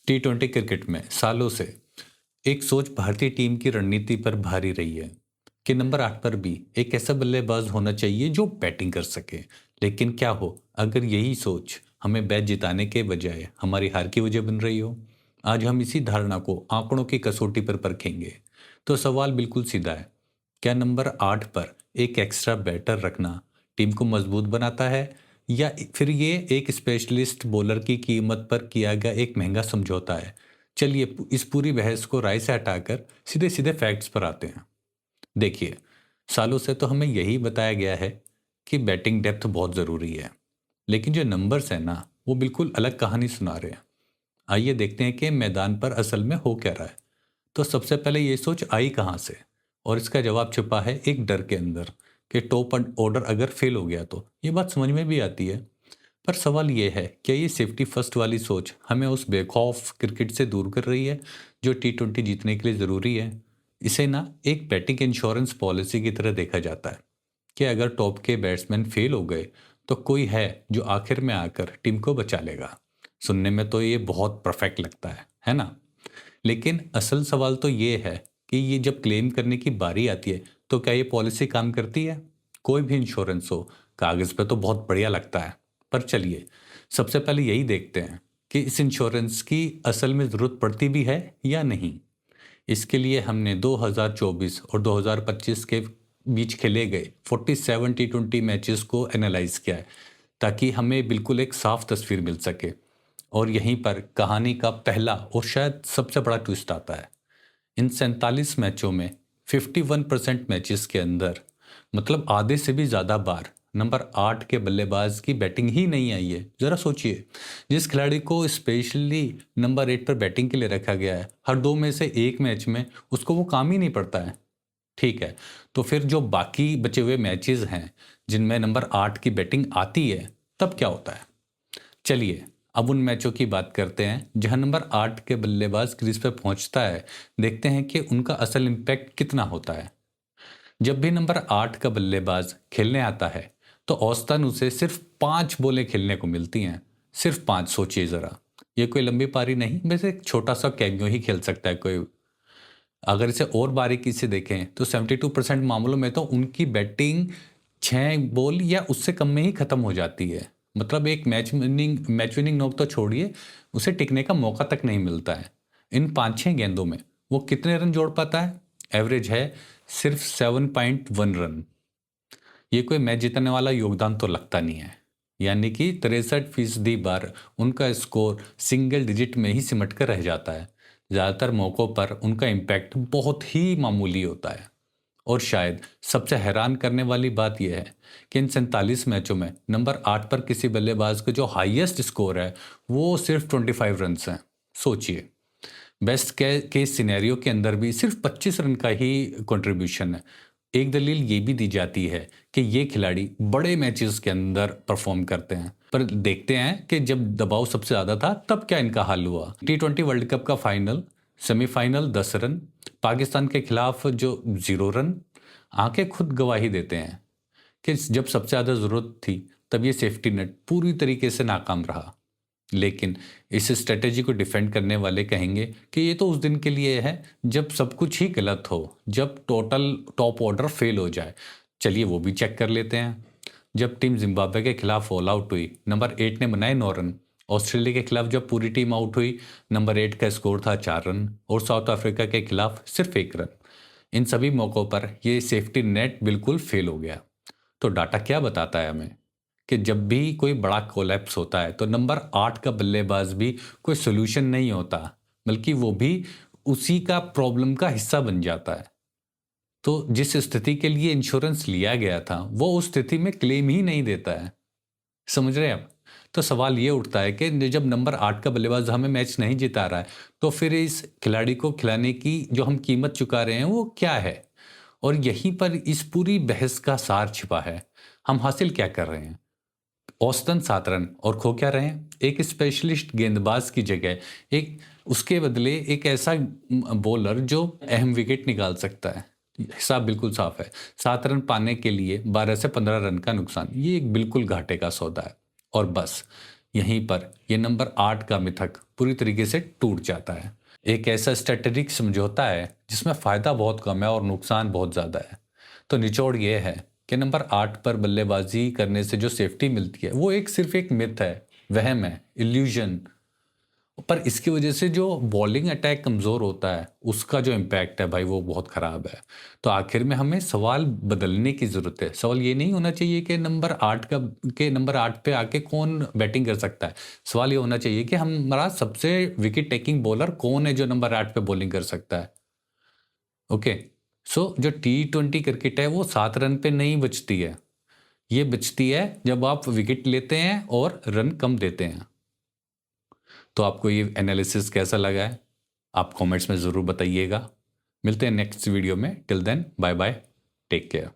टी20 cricket में सालों से एक सोच भारतीय टीम की रणनीति पर भारी रही है कि नंबर 8 पर भी एक ऐसा बल्लेबाज होना चाहिए जो बैटिंग कर सके। लेकिन क्या हो अगर यही सोच हमें मैच जिताने के बजाय हमारी हार की वजह बन रही हो। आज हम इसी धारणा को आंकड़ों की कसौटी पर परखेंगे। तो सवाल बिल्कुल सीधा है, क्या नंबर 8 पर एक एक्स्ट्रा बैटर रखना टीम को मजबूत बनाता है, या फिर ये एक स्पेशलिस्ट बॉलर की कीमत पर किया गया एक महंगा समझौता है। चलिए इस पूरी बहस को राय से हटाकर सीधे सीधे फैक्ट्स पर आते हैं। देखिए, सालों से तो हमें यही बताया गया है कि बैटिंग डेप्थ बहुत ज़रूरी है, लेकिन जो नंबर्स हैं ना, वो बिल्कुल अलग कहानी सुना रहे हैं। आइए देखते हैं कि मैदान पर असल में हो क्या रहा है। तो सबसे पहले ये सोच आई कहाँ से, और इसका जवाब छुपा है एक डर के अंदर कि टॉप ऑर्डर अगर फेल हो गया तो ये बात समझ में भी आती है। पर सवाल ये है, क्या ये सेफ्टी फर्स्ट वाली सोच हमें उस बेखौफ क्रिकेट से दूर कर रही है जो टी20 जीतने के लिए ज़रूरी है। इसे ना एक बैटिंग इंश्योरेंस पॉलिसी की तरह देखा जाता है कि अगर टॉप के बैट्समैन फेल हो गए तो कोई है जो आखिर में आकर टीम को बचा लेगा। सुनने में तो ये बहुत परफेक्ट लगता है ना। लेकिन असल सवाल तो ये है कि ये जब क्लेम करने की बारी आती है तो क्या ये पॉलिसी काम करती है। कोई भी इंश्योरेंस हो, कागज़ पे तो बहुत बढ़िया लगता है, पर चलिए सबसे पहले यही देखते हैं कि इस इंश्योरेंस की असल में ज़रूरत पड़ती भी है या नहीं। इसके लिए हमने 2024 और 2025 के बीच खेले गए 47 टी20 मैचेस को एनालाइज किया है, ताकि हमें बिल्कुल एक साफ तस्वीर मिल सके। और यहीं पर कहानी का पहला और शायद सबसे बड़ा ट्विस्ट आता है। इन 47 मैचों में 51% मैचेस के अंदर, मतलब आधे से भी ज़्यादा बार, नंबर 8 के बल्लेबाज की बैटिंग ही नहीं आई है। ज़रा सोचिए, जिस खिलाड़ी को स्पेशली नंबर 8 पर बैटिंग के लिए रखा गया है, हर दो में से एक मैच में उसको वो काम ही नहीं पड़ता है। ठीक है, तो फिर जो बाकी बचे हुए मैचेस हैं जिनमें नंबर 8 की बैटिंग आती है, तब क्या होता है। चलिए अब उन मैचों की बात करते हैं जहां नंबर 8 के बल्लेबाज क्रीज पर पहुंचता है। देखते हैं कि उनका असल इम्पैक्ट कितना होता है। जब भी नंबर 8 का बल्लेबाज खेलने आता है तो औसतन उसे सिर्फ 5 बॉलें खेलने को मिलती हैं। सिर्फ 5, सोचिए ज़रा। ये कोई लंबी पारी नहीं, वैसे एक छोटा सा कैमियो ही खेल सकता है कोई। अगर इसे और बारीकी से देखें तो 72% मामलों में तो उनकी बैटिंग 6 बॉल या उससे कम में ही खत्म हो जाती है। मतलब एक मैच विनिंग नॉक तो छोड़िए, उसे टिकने का मौका तक नहीं मिलता है। इन 5-6 गेंदों में वो कितने रन जोड़ पाता है? एवरेज है सिर्फ 7.1 रन। ये कोई मैच जीतने वाला योगदान तो लगता नहीं है। यानी कि 63% बार उनका स्कोर सिंगल डिजिट में ही सिमट कर रह जाता है। ज़्यादातर मौक़ों पर उनका इम्पैक्ट बहुत ही मामूली होता है। और शायद सबसे हैरान करने वाली बात यह है कि इन 47 मैचों में नंबर 8 पर किसी बल्लेबाज का जो हाईएस्ट स्कोर है वो सिर्फ 25 रन है। सोचिए, बेस्ट केस सिनेरियो के अंदर भी सिर्फ 25 रन का ही कंट्रीब्यूशन है। एक दलील ये भी दी जाती है कि ये खिलाड़ी बड़े मैचेस के अंदर परफॉर्म करते हैं। पर देखते हैं कि जब दबाव सबसे ज़्यादा था तब क्या इनका हाल हुआ। टी20 वर्ल्ड कप का फाइनल, सेमीफाइनल 10 रन, पाकिस्तान के खिलाफ जो 0 रन। आंखें खुद गवाही देते हैं कि जब सबसे ज़्यादा ज़रूरत थी तब ये सेफ्टी नेट पूरी तरीके से नाकाम रहा। लेकिन इस स्ट्रेटेजी को डिफेंड करने वाले कहेंगे कि ये तो उस दिन के लिए है जब सब कुछ ही गलत हो, जब टोटल टॉप ऑर्डर फेल हो जाए। चलिए वो भी चेक कर लेते हैं। जब टीम जिम्बाब्वे के खिलाफ ऑल आउट हुई, नंबर 8 ने बनाए 9 रन। ऑस्ट्रेलिया के खिलाफ जब पूरी टीम आउट हुई, नंबर 8 का स्कोर था 4 रन। और साउथ अफ्रीका के खिलाफ सिर्फ 1 रन। इन सभी मौक़ों पर यह सेफ्टी नेट बिल्कुल फेल हो गया। तो डाटा क्या बताता है हमें कि जब भी कोई बड़ा कोलैप्स होता है तो नंबर 8 का बल्लेबाज भी कोई सोल्यूशन नहीं होता, बल्कि वो भी उसी का प्रॉब्लम का हिस्सा बन जाता है। तो जिस स्थिति के लिए इंश्योरेंस लिया गया था वो उस स्थिति में क्लेम ही नहीं देता है। समझ रहे हैं आप? तो सवाल ये उठता है कि जब नंबर 8 का बल्लेबाज हमें मैच नहीं जिता रहा है तो फिर इस खिलाड़ी को खिलाने की जो हम कीमत चुका रहे हैं वो क्या है। और यहीं पर इस पूरी बहस का सार छिपा है। हम हासिल क्या कर रहे हैं? औसतन 7 रन, और खो क्या रहे हैं? एक स्पेशलिस्ट गेंदबाज की जगह एक उसके बदले एक ऐसा बॉलर जो अहम विकेट निकाल सकता है। हिसाब बिल्कुल साफ है। 7 रन पाने के लिए 12 से 15 रन का नुकसान, ये एक बिल्कुल घाटे का सौदा है। और बस यहीं पर ये नंबर 8 का मिथक पूरी तरीके से टूट जाता है। एक ऐसा स्ट्रेटेजिक समझौता है जिसमें फ़ायदा बहुत कम है और नुकसान बहुत ज़्यादा है। तो निचोड़ ये है कि नंबर 8 पर बल्लेबाजी करने से जो सेफ्टी मिलती है वो सिर्फ एक मिथ है, वहम है, इल्यूजन। पर इसकी वजह से जो बॉलिंग अटैक कमज़ोर होता है उसका जो इम्पैक्ट है भाई वो बहुत ख़राब है। तो आखिर में हमें सवाल बदलने की ज़रूरत है। सवाल ये नहीं होना चाहिए कि नंबर 8 पे आके कौन बैटिंग कर सकता है। सवाल ये होना चाहिए कि हमारा सबसे विकेट टेकिंग बॉलर कौन है जो नंबर 8 पे बॉलिंग कर सकता है। ओके। सो जो T20 क्रिकेट है वो 7 रन पे नहीं बचती है। ये बचती है जब आप विकेट लेते हैं और रन कम देते हैं। तो आपको ये एनालिसिस कैसा लगा है? आप कमेंट्स में ज़रूर बताइएगा। मिलते हैं नेक्स्ट वीडियो में। Till then bye bye, take care.